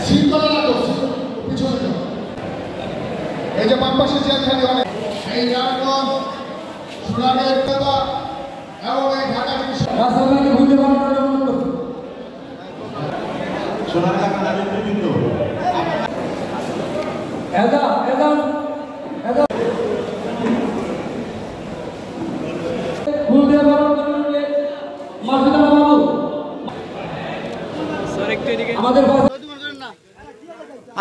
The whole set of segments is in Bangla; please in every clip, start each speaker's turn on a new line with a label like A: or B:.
A: শৃঙ্খলা রাখো, পিছনে যাও। এই যে বাম পাশে চেয়ার খালি অনেক, এই নারায়ণগঞ্জ সুনামের কথা এবং এই ঢাকা রাস্তাটাকে ঘুরতে পারবেন সোনারগাঁ কানাডের নেতৃত্ব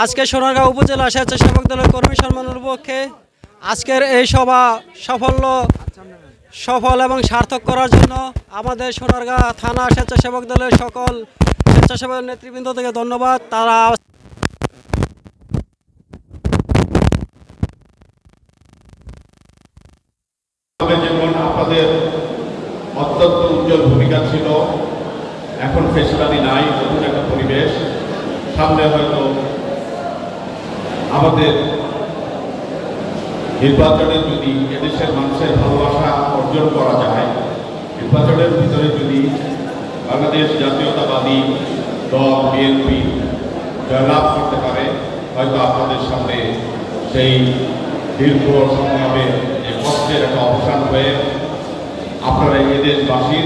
B: আজকে সোনারগাঁও উপজেলা স্বেচ্ছাসেবক দলের কর্মী সম্মেলনের পক্ষে আজকের এই সভা সফল এবং সার্থক করার জন্য আমাদের সোনারগাঁ থানা স্বেচ্ছাসেবক দলের সকল স্বেচ্ছাসেবক নেতৃবৃন্দ থেকে ধন্যবাদ। তারা
C: যেমন আপনাদের অত্যন্ত উজ্জ্বল ভূমিকা ছিল, এখন ফেসলানি নাই, নতুন একটা পরিবেশ সামনে। হয়তো আমাদের নির্বাচনে যদি এদেশের মানুষের ভালোবাসা অর্জন করা যায়, নির্বাচনের ভিতরে যদি বাংলাদেশ জাতীয়তাবাদী দল বিএনপি জয়লাভ করতে পারে, হয়তো আপনাদের সামনে সেই দীর্ঘ সংগ্রামের যে কষ্টের একটা অবসান হয়ে আপনারা এই দেশবাসীর